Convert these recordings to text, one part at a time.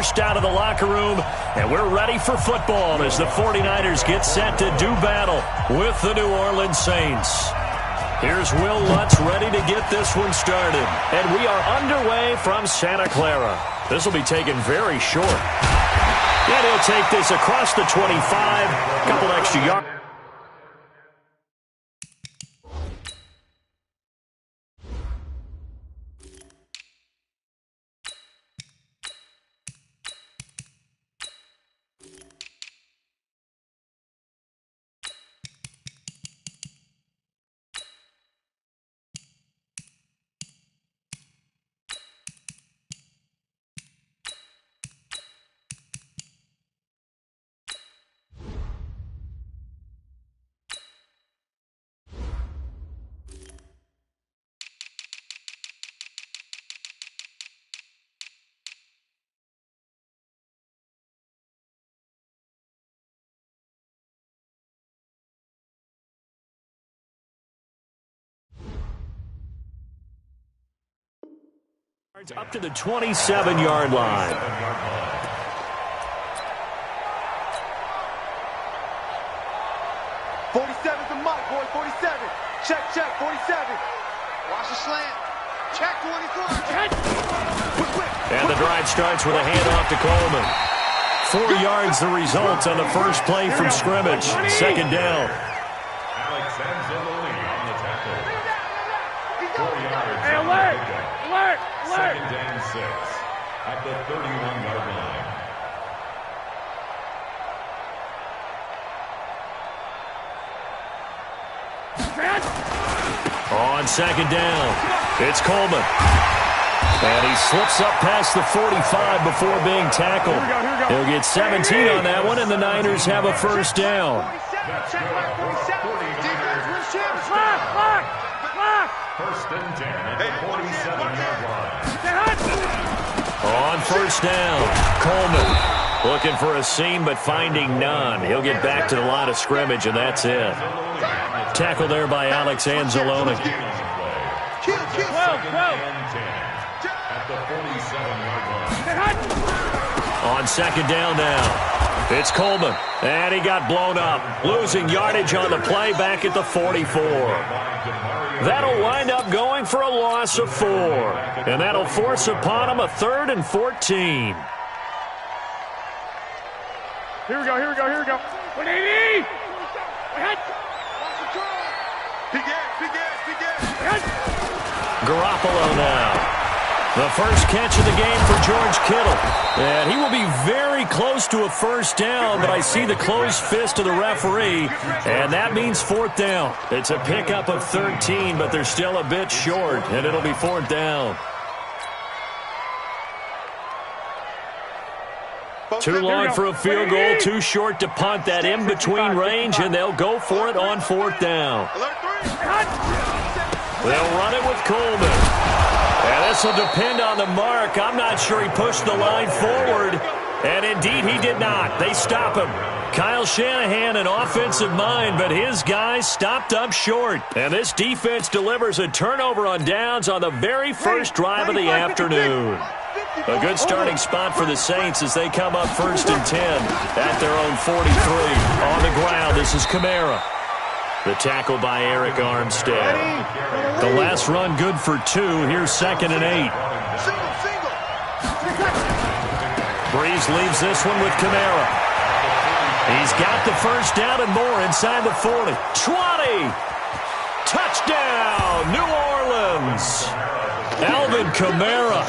burst out of the locker room, and we're ready for football as the 49ers get set to do battle with the New Orleans Saints. Here's Will Lutz ready to get this one started. And we are underway from Santa Clara. This will be taken very short. And he'll take this across the 25, a couple extra yards. Up to the 27-yard line. 47's the mic, boy. 47. Check, 47. Watch the slant. Check, 24. And the drive starts with a handoff to Coleman. 4 yards the result on the first play from scrimmage. Second down. Hey, alert! Second down 6 at the 31-yard line. On second down, it's Coleman. And he slips up past the 45 before being tackled. He'll get 17 on that one, and the Niners have a first down. First and 10 at the 47-yard line. On first down, Coleman looking for a seam but finding none. He'll get back to the line of scrimmage, and that's it. Tackle there by Alex Anzalone. On second down now, it's Coleman, and he got blown up, losing yardage on the play back at the 44. That'll wind up going for a loss of 4, and that'll force upon him a 3rd and 14. Here we go. 180! Garoppolo now. The first catch of the game for George Kittle. And he will be very close to a first down, but I see the closed fist of the referee, and that means 4th down. It's a pickup of 13, but they're still a bit short, and it'll be 4th down. Too long for a field goal, too short to punt that in-between range, and they'll go for it on 4th down. They'll run it with Coleman. And this will depend on the mark. I'm not sure he pushed the line forward. And indeed, he did not. They stop him. Kyle Shanahan, an offensive mind, but his guys stopped up short. And this defense delivers a turnover on downs on the very first drive of the afternoon. A good starting spot for the Saints as they come up 1st and 10 at their own 43. On the ground, this is Kamara. The tackle by Eric Armstead. The last run good for 2. Here's 2nd and 8. Breeze leaves this one with Kamara. He's got the first down and more inside the 40. 20! Touchdown, New Orleans! Alvin Kamara,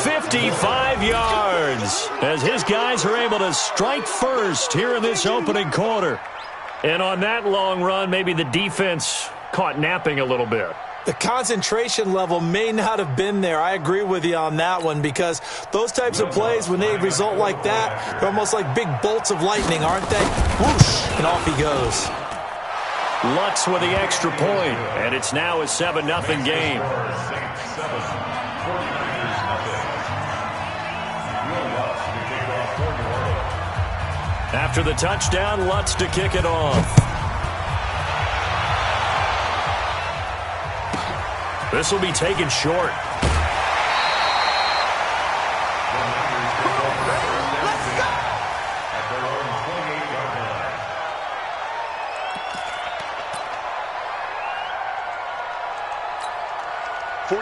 55 yards, as his guys are able to strike first here in this opening quarter. And on that long run, maybe the defense caught napping a little bit. The concentration level may not have been there. I agree with you on that one, because those types of plays, when they result like that, they're almost like big bolts of lightning, aren't they? Whoosh, and off he goes. Lutz with the extra point, and it's now a 7-0 game. After the touchdown, Lutz to kick it off. This will be taken short.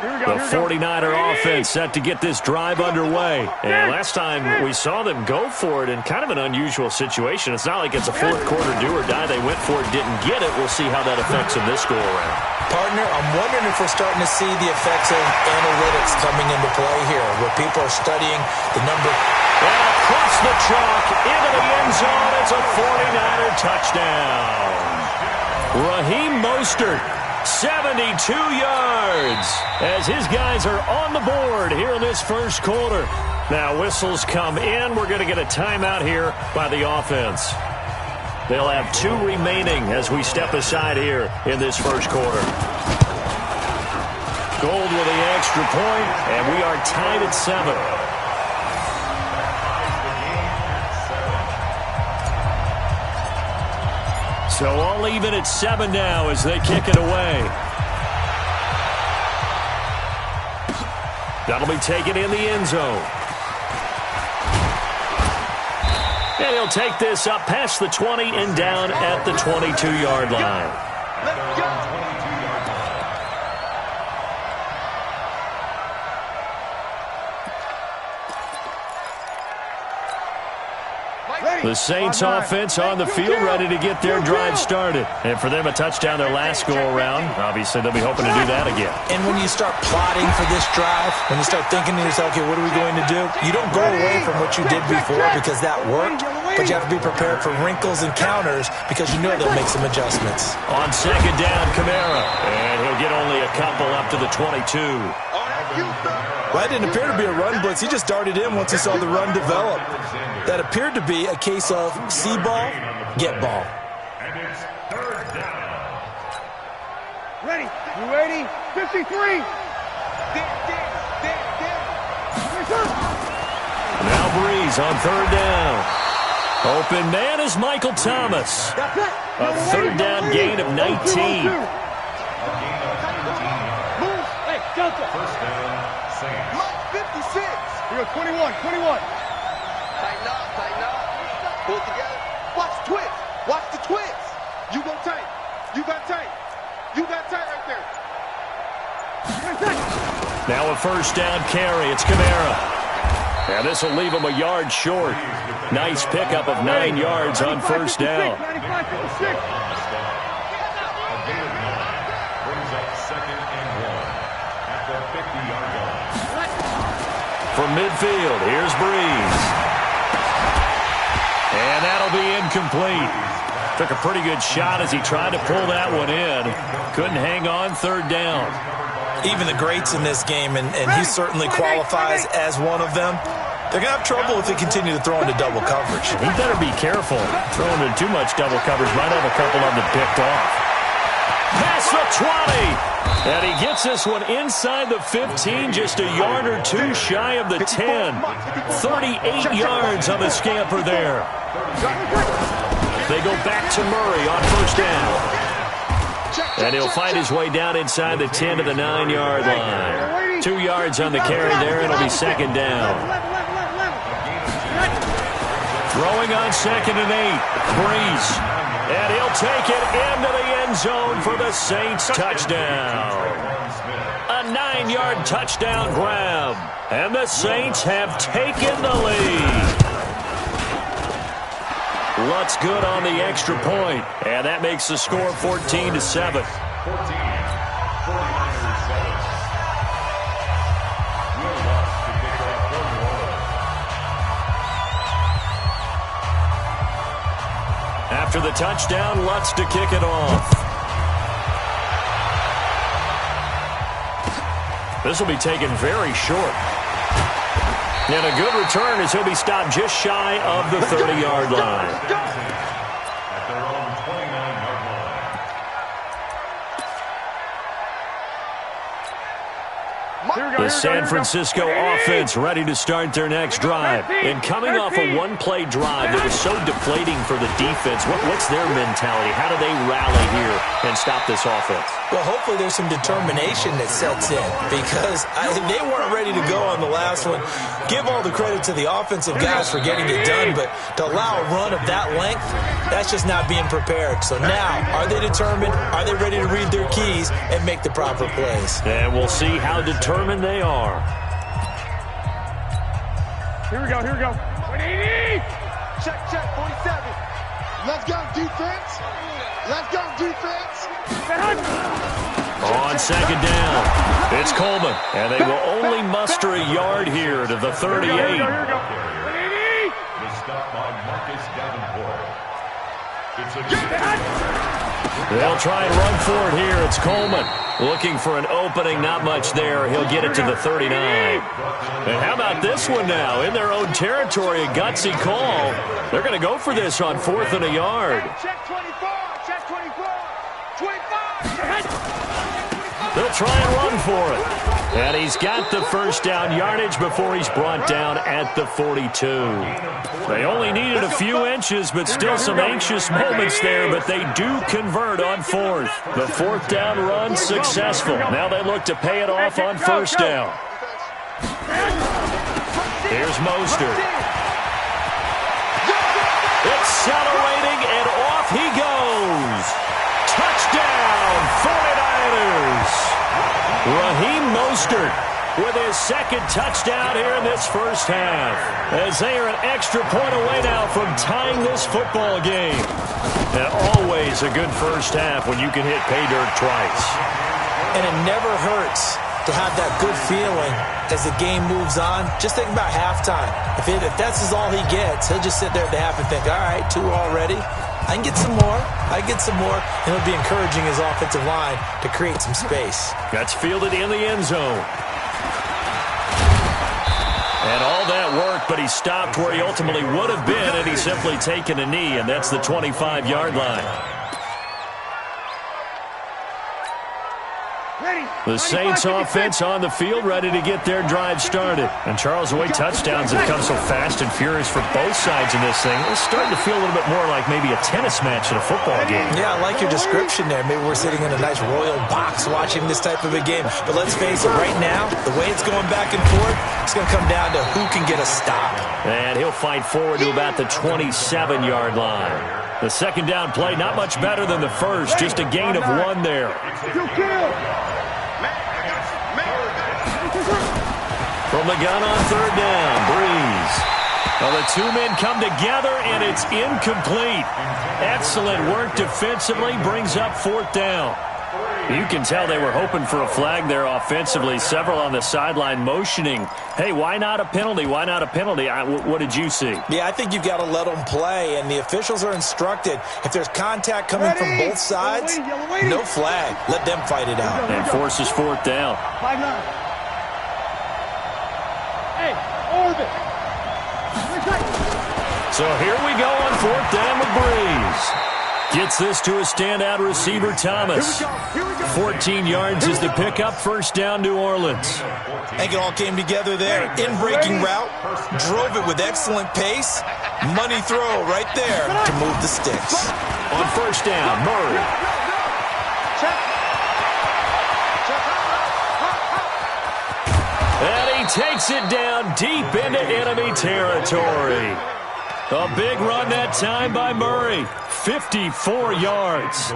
The 49er offense set to get this drive underway. And last time we saw them go for it in kind of an unusual situation. It's not like it's a fourth quarter do or die. They went for it, didn't get it. We'll see how that affects them this go-around. Partner, I'm wondering if we're starting to see the effects of analytics coming into play here, where people are studying the number. And across the chalk, into the end zone, it's a 49er touchdown. Raheem Mostert, 72 yards, as his guys are on the board here in this first quarter. Now whistles come in. We're going to get a timeout here by the offense. They'll have 2 remaining as we step aside here in this first quarter. Gold with the extra point, and we are tied at 7. So all even at 7 now as they kick it away. That'll be taken in the end zone. And he'll take this up past the 20 and down at the 22-yard line. Let's go. The Saints offense on the field, ready to get their drive started. And for them, a touchdown their last go-around. Obviously, they'll be hoping to do that again. And when you start plotting for this drive, when you start thinking to yourself, okay, what are we going to do? You don't go away from what you did before because that worked, but you have to be prepared for wrinkles and counters because you know they'll make some adjustments. On second down, Kamara. And he'll get only a couple up to the 22. Well, that didn't appear to be a run blitz. He just darted in once he saw the run develop. That appeared to be a case of see ball, get ball. And it's third down. Ready. You ready? 53. Now Breeze on third down. Open man is Michael Thomas. A third down gain of 19. First down, Saints. Mark 56. We go 21. Tighten up. Pull it together. Watch the twist. Watch the twist. You go tight. You got tight. You got tight right there. Now a first down carry. It's Kamara. And this will leave him a yard short. Nice pickup of 9 yards on first down. 95, 56. Brings up second and 1 at the 50-yard line. From midfield, here's Breeze. And that'll be incomplete. Took a pretty good shot as he tried to pull that one in. Couldn't hang on third down. Even the greats in this game, and he certainly qualifies as one of them, they're going to have trouble if they continue to throw into double coverage. He better be careful. Throwing into too much double coverage might have a couple of them picked off. Past the 20. And he gets this one inside the 15, just a yard or two shy of the 10. 38 yards on the scamper there. They go back to Murray on first down. And he'll find his way down inside the 10 to the 9-yard line. 2 yards on the carry there, and it'll be second down. Throwing on second and 8. Breeze. And he'll take it into the end zone for the Saints touchdown. A 9-yard touchdown grab. And the Saints have taken the lead. Lutz good on the extra point. And that makes the score 14-7. 14. After the touchdown, Lutz to kick it off. This will be taken very short. And a good return as he'll be stopped just shy of the 30-yard line. At their own 29-yard line. The San Francisco offense ready to start their next drive. And coming off a one-play drive that was so deflating for the defense, what's their mentality? How do they rally here and stop this offense? Well, hopefully there's some determination that sets in because they weren't ready to go on the last one. Give all the credit to the offensive guys for getting it done, but to allow a run of that length, that's just not being prepared. So now, are they determined? Are they ready to read their keys and make the proper plays? And we'll see how determined they are. Here we go, here we go. 180! Check, 47. Let's go, defense. Let's go, defense. On second down, it's Coleman. And they will only muster a yard here to the 38. Here we go. The stop by Marcus Davenport. It's a They'll try and run for it here. It's Coleman looking for an opening. Not much there. He'll get it to the 39. And how about this one now? In their own territory, a gutsy call. They're going to go for this on 4th and a yard. Check 24. Check 24. 25. They'll try and run for it. And he's got the first down yardage before he's brought down at the 42. They only needed a few inches, but still some anxious moments there, but they do convert on 4th. The 4th down run successful. Now they look to pay it off on 1st down. Here's Mostert. Accelerating, and off he goes. Touchdown, 49ers. Raheem Mostert with his second touchdown here in this first half, as they are an extra point away now from tying this football game. And always a good first half when you can hit pay dirt twice. And it never hurts to have that good feeling as the game moves on. Just think about halftime. If that's all he gets, he'll just sit there at the half and think, all right, 2 already. I can get some more. And it'll be encouraging his offensive line to create some space. That's fielded in the end zone. And all that work, but he stopped where he ultimately would have been, and he's simply taken a knee, and that's the 25-yard line. The Saints offense on the field, ready to get their drive started. And Charles, the way touchdowns have come so fast and furious for both sides in this thing, it's starting to feel a little bit more like maybe a tennis match in a football game. Yeah, I like your description there. Maybe we're sitting in a nice royal box watching this type of a game. But let's face it, right now, the way it's going back and forth, it's going to come down to who can get a stop. And he'll fight forward to about the 27-yard line. The second down play, not much better than the first, just a gain of 1 there. From the gun on 3rd down, Breeze. Well, the 2 men come together, and it's incomplete. Excellent work defensively, brings up 4th down. You can tell they were hoping for a flag there offensively. Several on the sideline motioning, hey, why not a penalty? Why not a penalty? What did you see? Yeah, I think you've got to let them play, and the officials are instructed. If there's contact coming from both sides, no flag. Let them fight it out. And forces 4th down. 5-9. Hey, orbit. So here we go on 4th down with Breeze. Gets this to a standout receiver, Thomas. 14 yards is the pickup. 1st down, New Orleans. I think it all came together there. In-breaking route, drove it with excellent pace. Money throw right there to move the sticks. On 1st down, Murray. And he takes it down deep into enemy territory. A big run that time by Murray. 54 yards.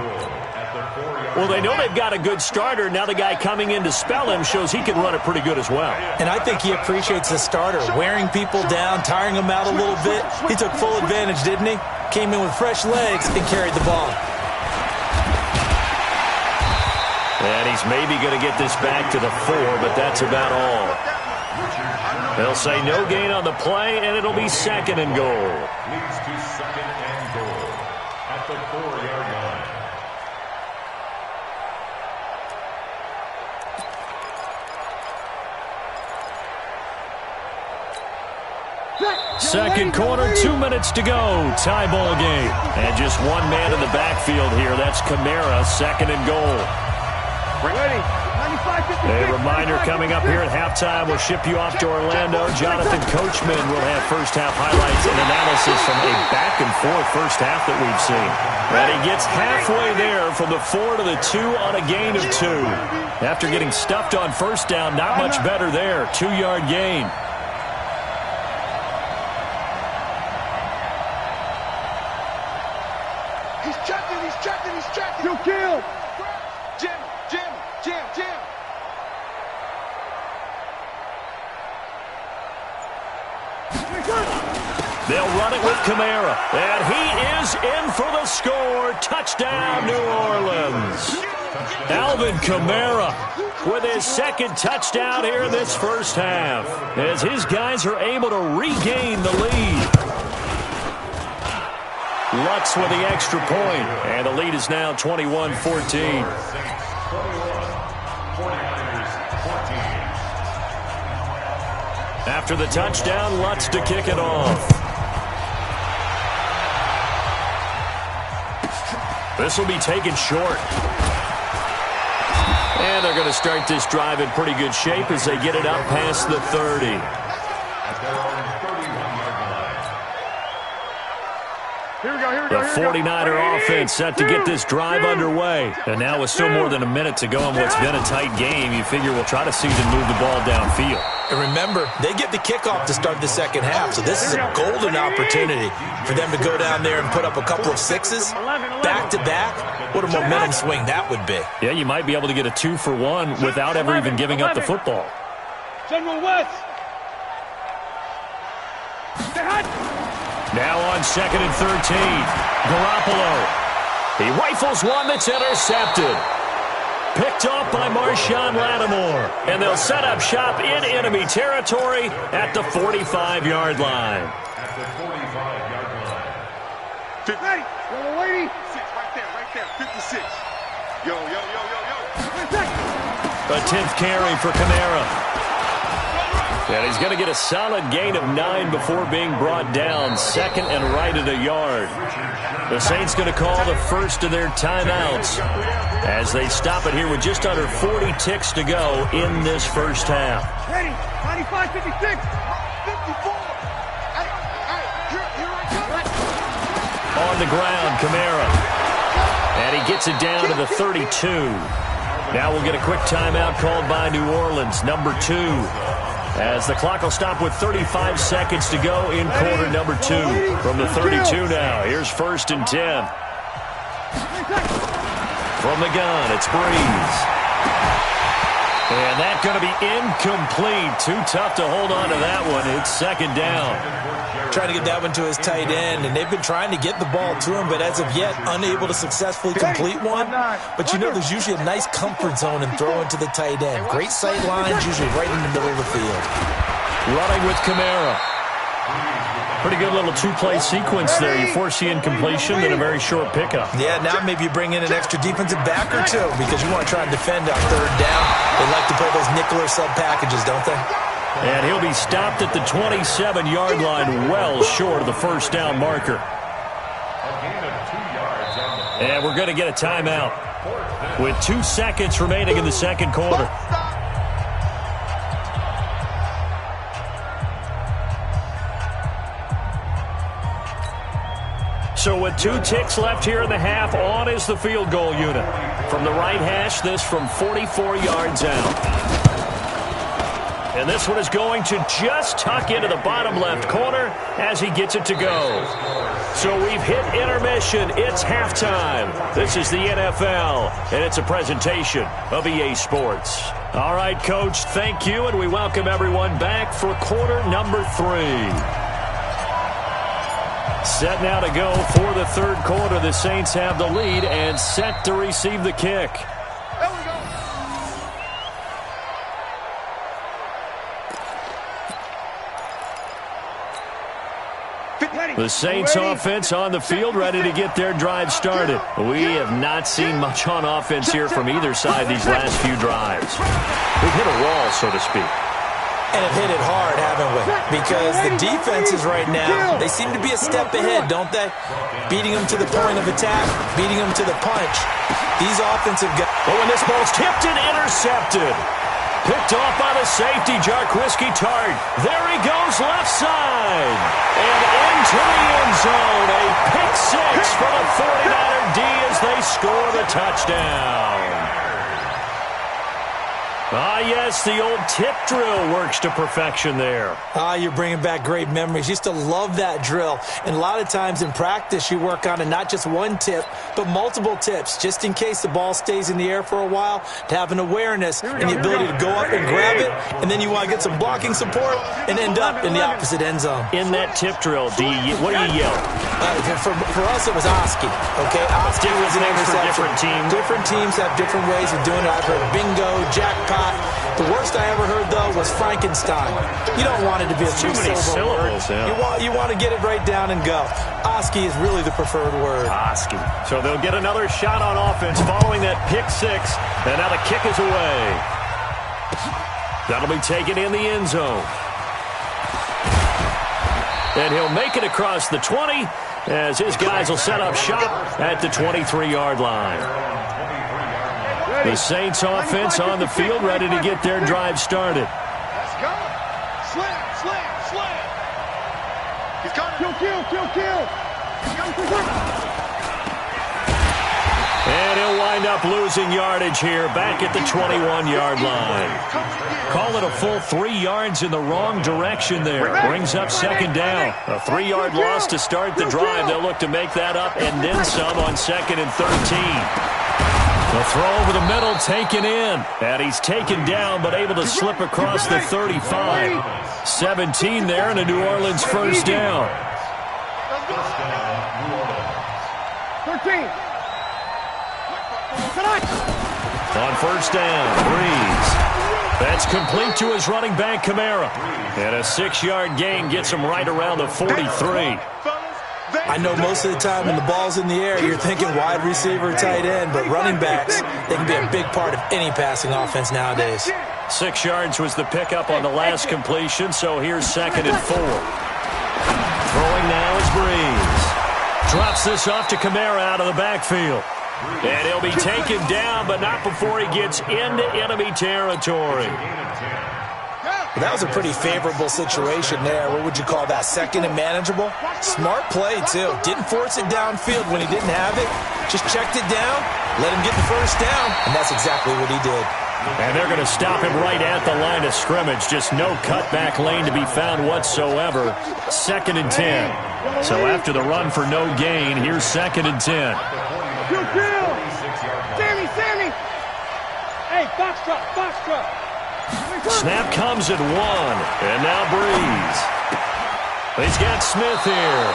Well, they know they've got a good starter. Now the guy coming in to spell him shows he can run it pretty good as well. And I think he appreciates the starter, wearing people down, tiring them out a little bit. He took full advantage, didn't he? Came in with fresh legs and carried the ball. And he's maybe going to get this back to the 4, but that's about all. They'll say no gain on the play, and it'll be 2nd and goal. leads to 2nd and goal at the 4-yard line. Second quarter, 2 minutes to go. Tie ball game. And just 1 man in the backfield here. That's Kamara, 2nd and goal. Ready. A reminder coming up here at halftime. We'll ship you off to Orlando. Jonathan Coachman will have first-half highlights and analysis from a back-and-forth first half that we've seen. And he gets halfway there from the 4 to the 2 on a gain of 2. After getting stuffed on first down, not much better there. 2-yard gain. He's checking, he's checking, he's checking. You killed. Jam, jam, jam, jam. They'll run it with Kamara. And he is in for the score. Touchdown, New Orleans. Alvin Kamara with his second touchdown here in this first half, as his guys are able to regain the lead. Lutz with the extra point, and the lead is now 21-14. After the touchdown, Lutz to kick it off. This will be taken short. And they're going to start this drive in pretty good shape as they get it up past the 30. The 49er offense set to get this drive underway. And now with still more than a minute to go in what's been a tight game, you figure we'll try to see them move the ball downfield. And remember, they get the kickoff to start the second half, so this is a golden opportunity for them to go down there and put up a couple of sixes back-to-back. What a momentum swing that would be. Yeah, you might be able to get a 2-for-1 without ever even giving up the football. General West. Now on 2nd and 13, Garoppolo. He rifles one that's intercepted. Picked off by Marshawn Lattimore. And they'll set up shop in enemy territory at the 45-yard line. At the 45-yard line. 50. Yo, lady. 6, right there, 56. Yo, yo, yo, yo, yo. A 10th carry for Kamara. And he's going to get a solid gain of 9 before being brought down. 2nd and right at a yard. The Saints going to call the first of their timeouts as they stop it here with just under 40 ticks to go in this first half. Ready. 95, 56. 54. Hey, here I come. On the ground, Kamara. And he gets it down to the 32. Now we'll get a quick timeout called by New Orleans, number 2. As the clock will stop with 35 seconds to go in quarter number 2. From the 32 now, here's 1st and 10. From the gun, it's Breeze. And that's going to be incomplete. Too tough to hold on to that one. It's 2nd down. Trying to get that one to his tight end, and they've been trying to get the ball to him, but as of yet, unable to successfully complete one. But you know there's usually a nice comfort zone in throwing to the tight end. Great sight lines, usually right in the middle of the field. Running with Kamara. Pretty good little 2-play sequence there. You force the incompletion, then a very short pickup. Yeah, now maybe you bring in an extra defensive back or two because you want to try and defend on 3rd down. They like to play those nickel or sub packages, don't they? And he'll be stopped at the 27-yard line, well short of the first down marker. And we're going to get a timeout with 2 seconds remaining in the second quarter. So with 2 ticks left here in the half, on is the field goal unit. From the right hash, this from 44 yards out. And this one is going to just tuck into the bottom left corner as he gets it to go. So we've hit intermission. It's halftime. This is the NFL, and it's a presentation of EA Sports. All right, Coach, thank you, and we welcome everyone back for quarter number 3. Set now to go for the 3rd quarter. The Saints have the lead and set to receive the kick. There we go. The Saints offense on the field, ready to get their drive started. We have not seen much on offense here from either side these last few drives. We've hit a wall, so to speak. And have hit it hard, haven't we? Because the defenses right now, they seem to be a step ahead, don't they? Beating them to the point of attack, beating them to the punch. These offensive guys... Oh, and this ball's tipped and intercepted. Picked off by the safety, Jarkrisky Tart. There he goes, left side. And into the end zone. A pick six for the 49er D as they score the touchdown. Ah, yes, the old tip drill works to perfection there. Ah, you're bringing back great memories. Used to love that drill. And a lot of times in practice, you work on it not just one tip, but multiple tips, just in case the ball stays in the air for a while, to have an awareness and the ability to go up and grab it, and then you want to get some blocking support and end up in the opposite end zone. In that tip drill, what do you yell? For us, it was Oski. Okay, Oski was an interception. Different teams. Different teams have different ways of doing it. I've heard bingo, jackpot. The worst I ever heard, though, was Frankenstein. You don't want it to be a too many syllables. Yeah. You want to get it right down and go. Oski is really the preferred word. Oski. So they'll get another shot on offense following that pick six. And now the kick is away. That'll be taken in the end zone. And he'll make it across the 20 as his guys will set up shop at the 23-yard line. The Saints offense on the field, ready to get their drive started. Let's go. Slam. He's coming. Kill. And he'll wind up losing yardage here, back at the 21-yard line. Call it a full 3 yards in the wrong direction there. Brings up second down. A 3-yard loss to start the drive. They'll look to make that up and then some on 2nd and 13. The throw over the middle, taken in. And he's taken down, but able to slip across the 35. 17 there, and a New Orleans first down. 13. On first down, Breeze. That's complete to his running back, Kamara. And a 6-yard gain gets him right around the 43. I know most of the time when the ball's in the air, you're thinking wide receiver, tight end, but running backs, they can be a big part of any passing offense nowadays. 6 yards was the pickup on the last completion, so here's 2nd and 4. Throwing now is Breeze. Drops this off to Kamara out of the backfield. And he'll be taken down, but not before he gets into enemy territory. That was a pretty favorable situation there. What would you call that? 2nd and manageable? Smart play, too. Didn't force it downfield when he didn't have it. Just checked it down, let him get the first down, and that's exactly what he did. And they're going to stop him right at the line of scrimmage. Just no cutback lane to be found whatsoever. 2nd and 10. So after the run for no gain, here's 2nd and 10. Sammy! Hey, box truck! Snap comes at 1, and now Breeze. He's got Smith here.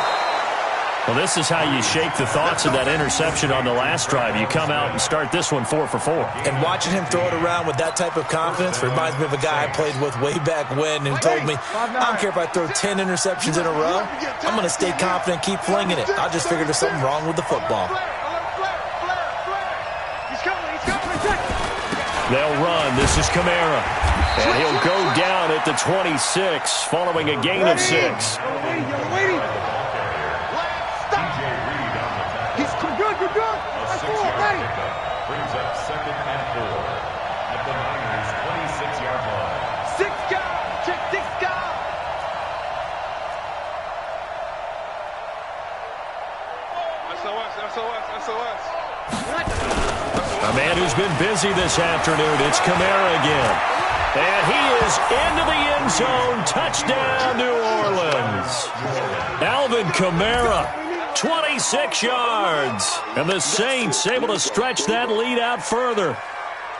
Well, this is how you shake the thoughts of that interception on the last drive. You come out and start this one 4 for 4. And watching him throw it around with that type of confidence reminds me of a guy I played with way back when who told me, I don't care if I throw 10 interceptions in a row. I'm going to stay confident, keep flinging it. I just figured there's something wrong with the football. They'll run. This is Kamara. And he'll go down at the 26, following a gain of 6. He's good. That's cool. Ready. Brings up 2nd and 4 at the Niners' 26-yard line. 6 guys. Check 6 guys. SOS. A man who's been busy this afternoon. It's Kamara again. And he is into the end zone. Touchdown, New Orleans. Alvin Kamara, 26 yards. And the Saints able to stretch that lead out further.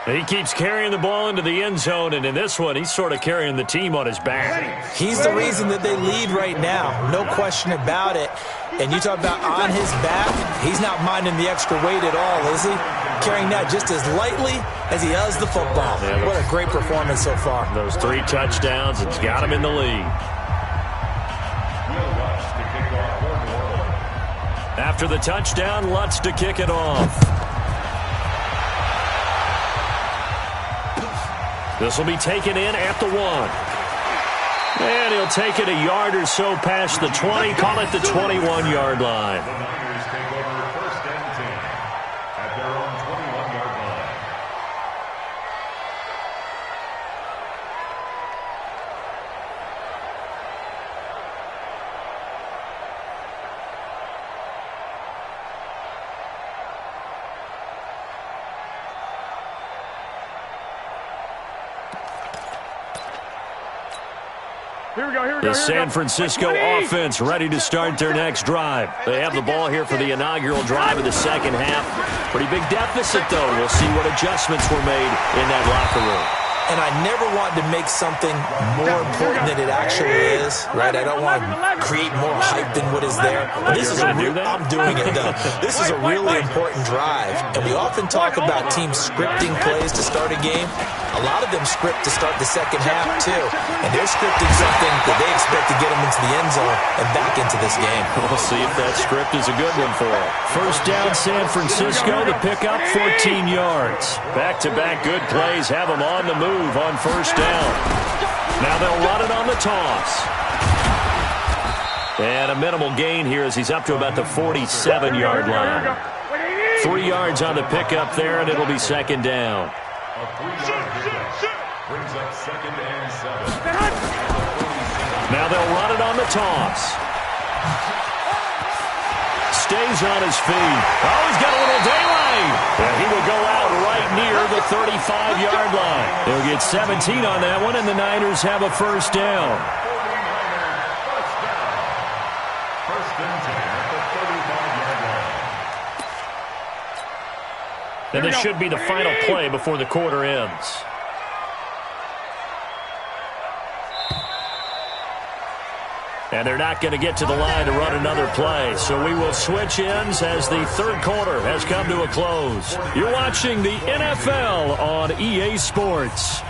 He keeps carrying the ball into the end zone, and in this one, he's sort of carrying the team on his back. He's the reason that they lead right now. No question about it. And you talk about on his back, he's not minding the extra weight at all, is he? Carrying that just as lightly as he does the football. Yeah, what a great performance so far. Those 3 touchdowns, it's got him in the lead. After the touchdown, Lutz to kick it off. This will be taken in at the 1. And he'll take it a yard or so past the 20, call it the 21-yard line. The Niners take over 1st and 10 at their own 21-yard line. The San Francisco offense ready to start their next drive. They have the ball here for the inaugural drive of the second half. Pretty big deficit, though. We'll see what adjustments were made in that locker room. And I never want to make something more important than it actually is, right? I don't want to create more hype than what is there. But this is I'm doing it, though. This is a really important drive. And we often talk about teams scripting plays to start a game. A lot of them script to start the second half, too. And they're scripting something that they expect to get them into the end zone and back into this game. We'll see if that script is a good one for them. First down, San Francisco. The pickup, 14 yards. Back-to-back good plays have them on the move on first down. Now they'll run it on the toss. And a minimal gain here as he's up to about the 47-yard line. 3 yards on the pickup there, and it'll be second down. A 3-yard pickup brings up 2nd and 7. Now they'll run it on the toss. Stays on his feet. Oh, he's got a little daylight. And he will go out right near the 35-yard line. They'll get 17 on that one, and the Niners have a first down. First and 10 at the 35-yard line. And this should be the final play before the quarter ends. And they're not going to get to the line to run another play. So we will switch ends as the third quarter has come to a close. You're watching the NFL on EA Sports.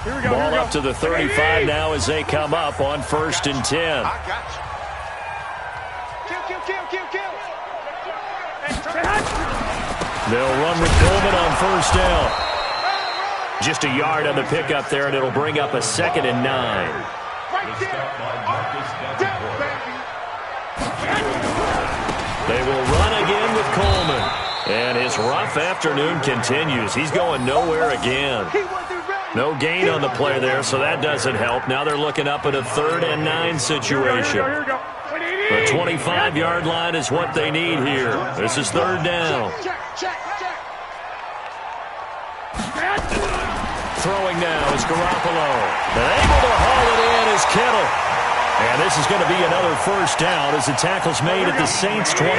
Ball up to the 35 now as they come up on 1st and 10. I got you. Kill. They'll run with Coleman on first down. Just a yard on the pickup there, and it'll bring up a 2nd and 9. They will run again with Coleman. And his rough afternoon continues. He's going nowhere again. No gain on the play there, so that doesn't help. Now they're looking up at a 3rd and 9 situation. The 25-yard line is what they need here. This is 3rd down. Throwing now is Garoppolo. Able to haul it in is Kittle. And this is going to be another first down as the tackle's made at the Saints' 21.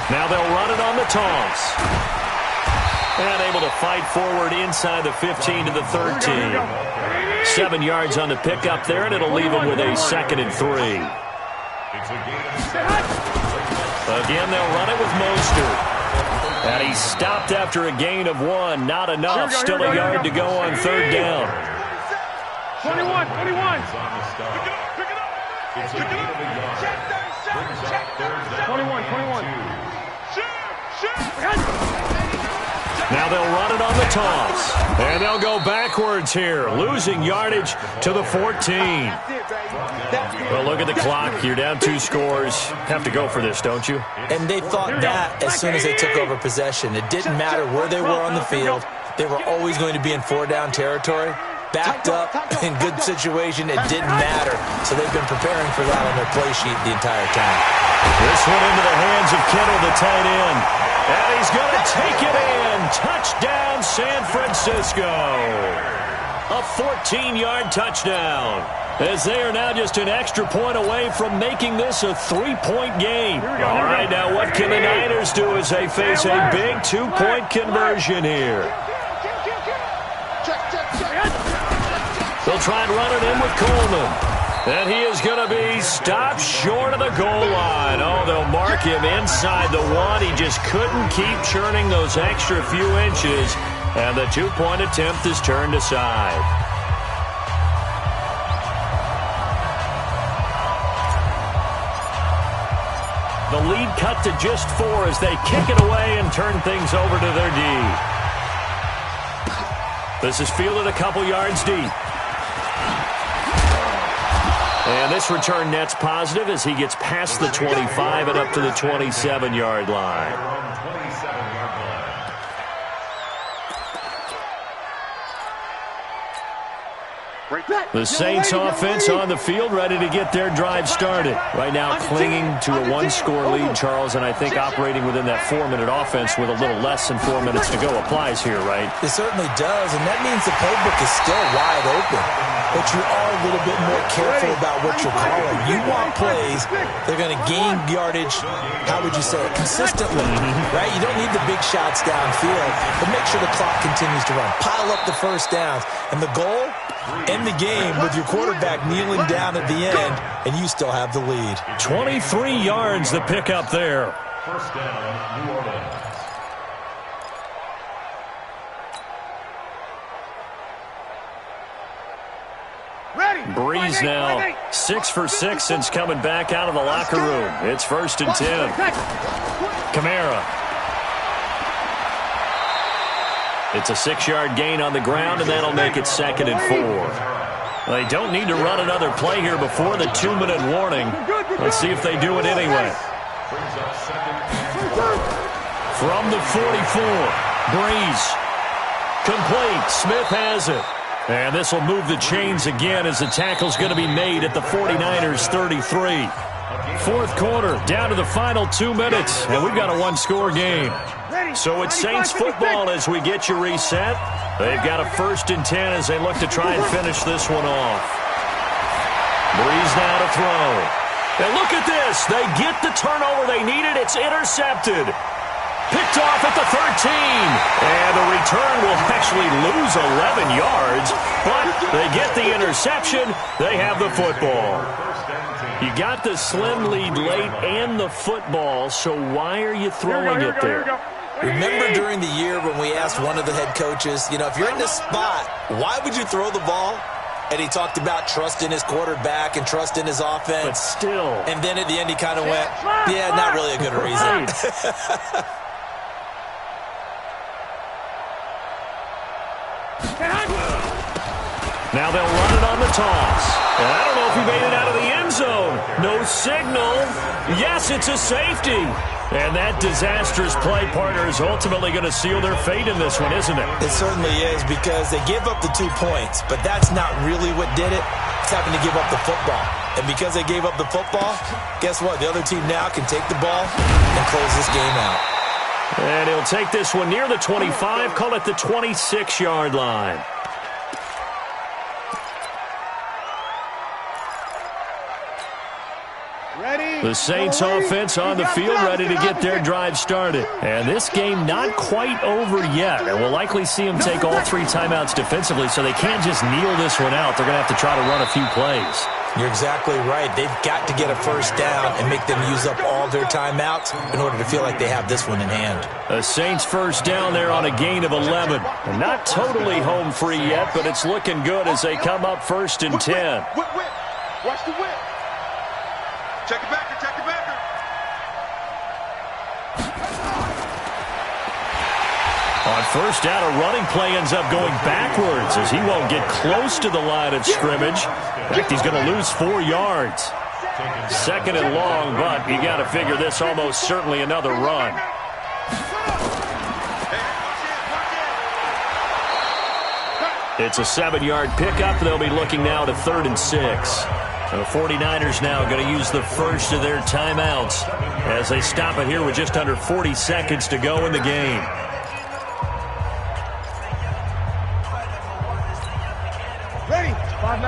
Now they'll run it on the toss. And able to fight forward inside the 15 to the 13. 7 yards on the pickup there, and it'll leave them with a 2nd and 3. Again, they'll run it with Mostert. And he stopped after a gain of 1. Not enough. Still a yard to go on 3rd down. 21. It's a gain of a yard. Brings up 3rd down. 21. Now they'll run it on the toss. And they'll go backwards here, losing yardage to the 14. Well, look at the clock. You're down 2 scores. Have to go for this, don't you? And they thought that as soon as they took over possession. It didn't matter where they were on the field. They were always going to be in 4-down territory. Backed up, in good situation, it didn't matter. So they've been preparing for that on their play sheet the entire time. This one into the hands of Kittle, the tight end. And he's going to take it in. Touchdown, San Francisco. A 14-yard touchdown. As they are now just an extra point away from making this a 3-point game. All right, now what can the Niners do as they face a big 2-point conversion here? They'll try and run it in with Coleman. And he is going to be stopped short of the goal line. Oh, they'll mark him inside the 1. He just couldn't keep churning those extra few inches. And the 2-point attempt is turned aside. The lead cut to just 4 as they kick it away and turn things over to their D. This is fielded a couple yards deep. And this return net's positive as he gets past the 25 and up to the 27-yard line. The Saints offense on the field, ready to get their drive started. Right now clinging to a one-score lead, Charles, and I think operating within that 4-minute offense with a little less than 4 minutes to go applies here, right? It certainly does, and that means the playbook is still wide open. But you are a little bit more careful about what you're calling. You want plays that are going to gain yardage, how would you say it, consistently, right? You don't need the big shots downfield, but make sure the clock continues to run. Pile up the first downs. And the goal, end the game with your quarterback kneeling down at the end, and you still have the lead. 23 yards the pickup there. First down, New Orleans. Breeze now 6 for 6 since coming back out of the locker room. It's 1st and 10. Kamara. It's a 6-yard gain on the ground, and that'll make it 2nd and 4. They don't need to run another play here before the 2-minute warning. Let's see if they do it anyway. From the 44, Breeze. Complete. Smith has it. And this will move the chains again as the tackle's going to be made at the 49ers 33. Fourth quarter, down to the final 2 minutes, and we've got a one-score game. So it's Saints football as we get you reset. They've got a 1st and 10 as they look to try and finish this one off. Breeze now to throw. And look at this. They get the turnover they needed. It's intercepted. Picked off at the 13. And the return will actually lose 11 yards, but they get the interception. They have the football. You got the slim lead late and the football, so why are you throwing it there? Remember during the year when we asked one of the head coaches, you know, if you're in this spot, why would you throw the ball? And he talked about trust in his quarterback and trust in his offense. But still. And then at the end he kind of went, yeah, not really a good reason. Now they'll run it on the toss. And I don't know if he made it out of the end zone. No signal. Yes, it's a safety. And that disastrous play partner is ultimately going to seal their fate in this one, isn't it? It certainly is, because they gave up the 2 points, but that's not really what did it. It's having to give up the football. And because they gave up the football, guess what? The other team now can take the ball and close this game out. And he'll take this one near the 25, call it the 26-yard line. The Saints offense on the field, ready to get their drive started. And this game not quite over yet. And we'll likely see them take all 3 timeouts defensively, so they can't just kneel this one out. They're going to have to try to run a few plays. You're exactly right. They've got to get a first down and make them use up all their timeouts in order to feel like they have this one in hand. The Saints first down there on a gain of 11. And not totally home free yet, but it's looking good as they come up 1st and 10. Whip. Watch the whip. Check it backer. On first down, a running play ends up going backwards as he won't get close to the line of scrimmage. In fact, he's going to lose 4 yards. 2nd and long, but you got to figure this almost certainly another run. It's a 7-yard pickup. They'll be looking now to 3rd and 6. The 49ers now going to use the first of their timeouts as they stop it here with just under 40 seconds to go in the game. Ready. 5-9.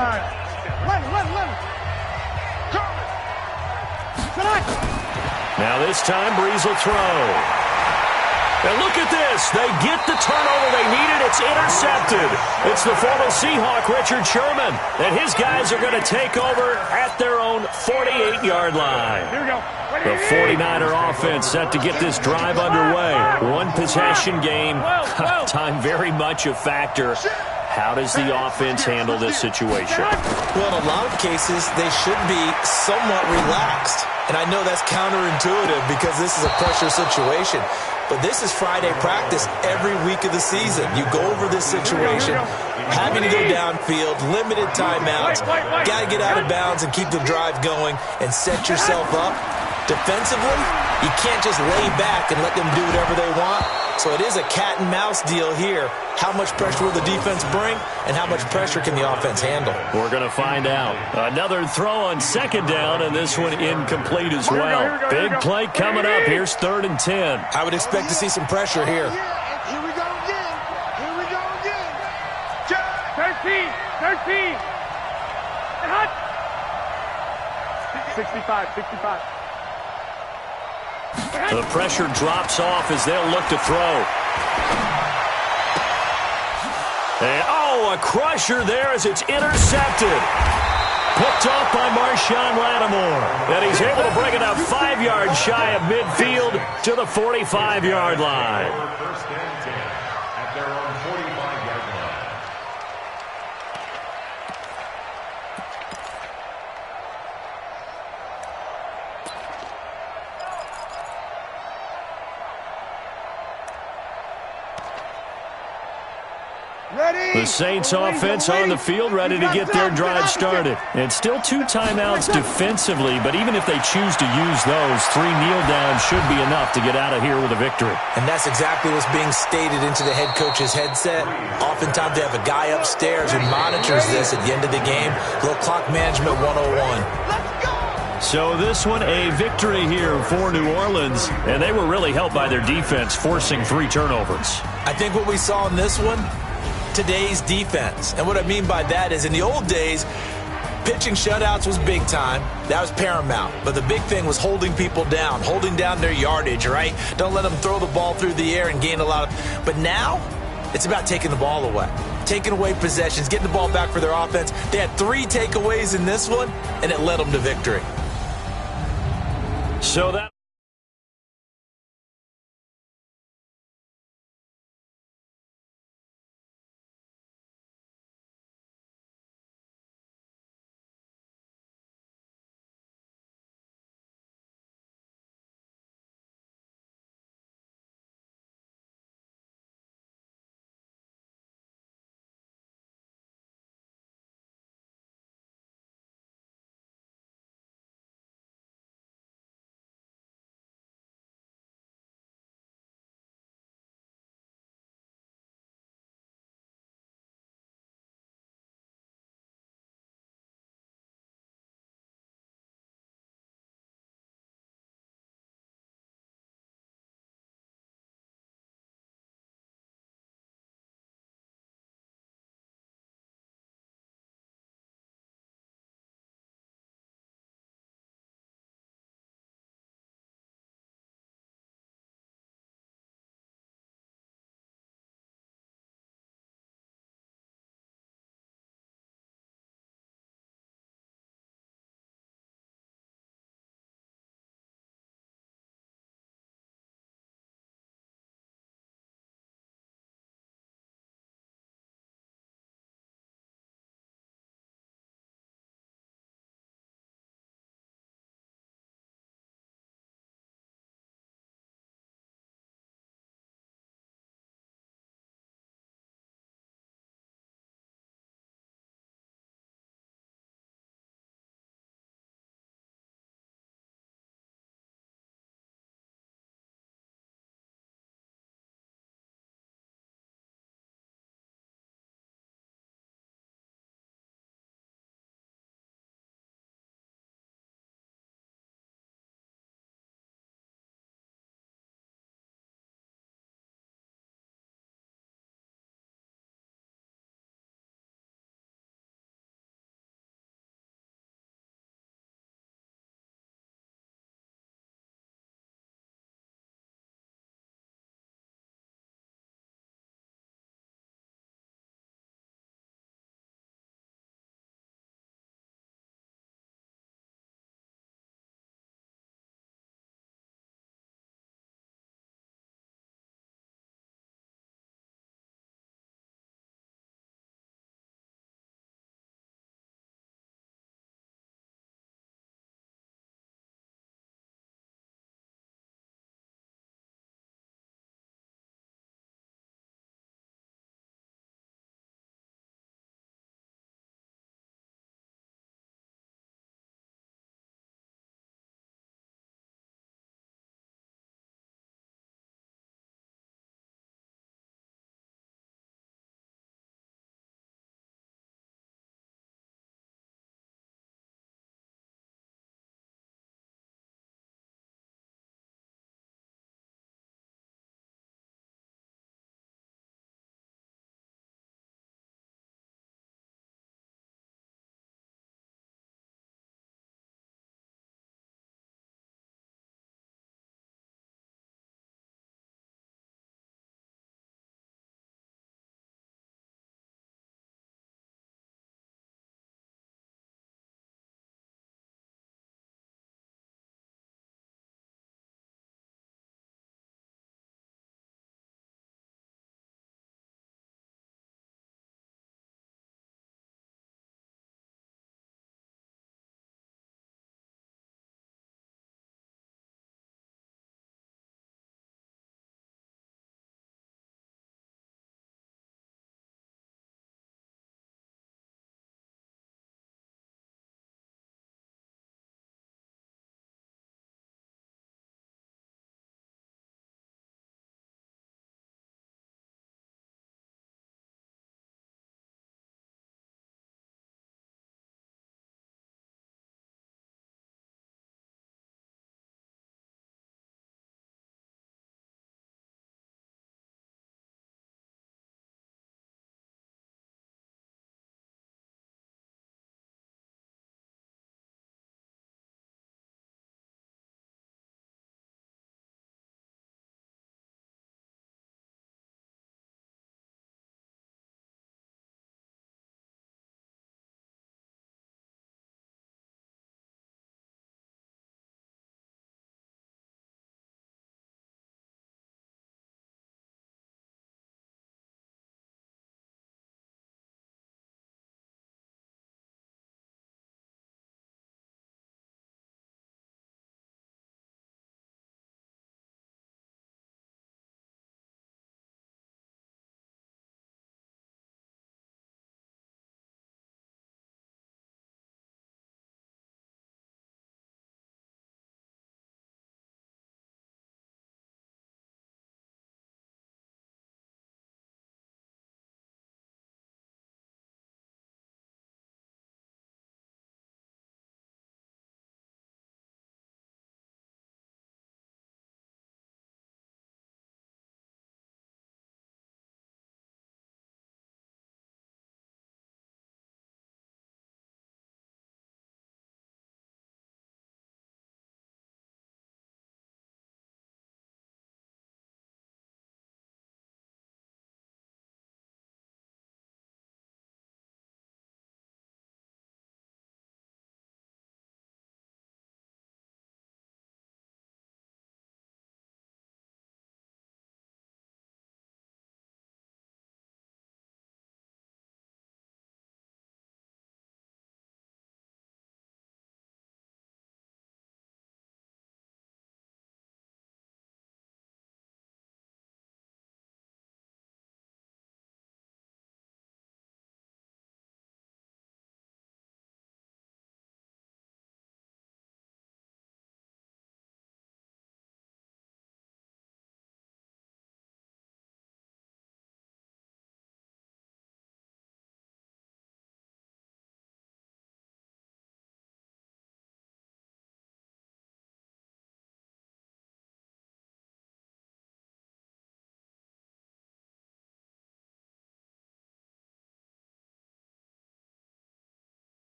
Run. Now this time, Breeze will throw. And look at this. They get the turnover they needed. It's intercepted. It's the former Seahawk, Richard Sherman. And his guys are going to take over at their own 48-yard line. Here we go. The 49er offense set to get this drive underway. One possession game. Time very much a factor. How does the offense handle this situation? Well, in a lot of cases, they should be somewhat relaxed. And I know that's counterintuitive because this is a pressure situation. But this is Friday practice every week of the season. You go over this situation, having to go downfield, limited timeouts, got to get out of bounds and keep the drive going and set yourself up defensively You can't just lay back and let them do whatever they want. So it is a cat and mouse deal here. How much pressure will the defense bring, and how much pressure can the offense handle? We're going to find out. Another throw on second down, and this one incomplete as well. Big play coming up. Here's 3rd and 10. I would expect to see some pressure here. Here we go again. Here we go again. 13. 65. The pressure drops off as they'll look to throw. And, a crusher there as it's intercepted. Picked off by Marshawn Lattimore. And he's able to bring it up 5 yards shy of midfield to the 45-yard line. First and 10 at their own 45-yard line. Ready? The Saints offense on the field, ready to get their drive started. And still 2 timeouts defensively, but even if they choose to use those, 3 kneel downs should be enough to get out of here with a victory. And that's exactly what's being stated into the head coach's headset. Oftentimes they have a guy upstairs who monitors this at the end of the game. Little clock management 101. So this one, a victory here for New Orleans, and they were really helped by their defense, forcing 3 turnovers. I think what we saw in this one, today's defense. And what I mean by that is in the old days, pitching shutouts was big time. That was paramount. But the big thing was holding people down, holding down their yardage, right? Don't let them throw the ball through the air and gain a lot of... But now, it's about taking the ball away. Taking away possessions, getting the ball back for their offense. They had 3 takeaways in this one, and it led them to victory. So that...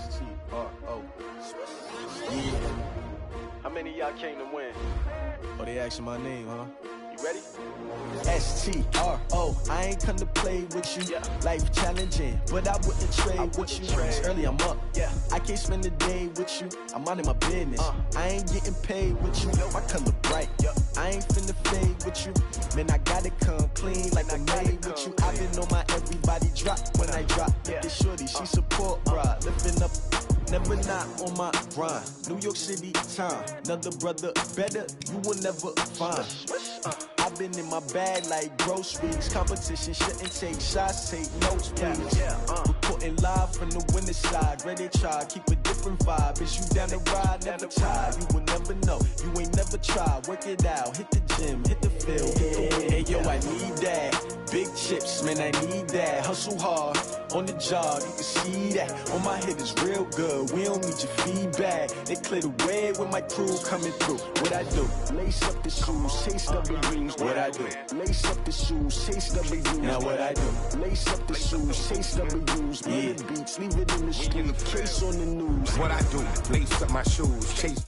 itsTIMEtoGOnow's. Yeah. How many of y'all came to win? Oh, they asking my name, huh? You ready? STRO, I ain't come to play with you. Yeah. Life challenging, but I wouldn't trade with you. It's early, I'm up. Yeah. I can't spend the day with you. I'm minding my business. I ain't getting paid with you. My color bright. I ain't finna fade with you. Man, I gotta come clean like I made with you. I've been on my everybody drop when I drop. Look at shorty, she support, bruh. Lifting up. Never not on my grind. New York City time. Another brother better, you will never find. I've been in my bag like groceries. Competition shouldn't take shots, take notes, please. Reporting live from the winter side. Ready to try, keep a different vibe. Is you down the ride, never tired. You will never know, you ain't never tried. Work it out, hit the gym, hit the field, hit the wind. Hey yo, I need that. Big chips, man, I need that. Hustle hard, on the job, you can see that. On my hit is real good, we don't need your feedback. They clear the way with my crew coming through. What I do? Lace up the shoes, chase W's. What I do? Lace up the shoes, chase W's. Now what I do? Lace up the shoes, chase W's. Yeah, beats, leave it in the street, case on the news. What I do? Lace up my shoes, chase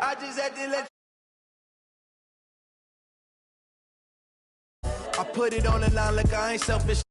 I just had to let. I put it on the line like I ain't selfish.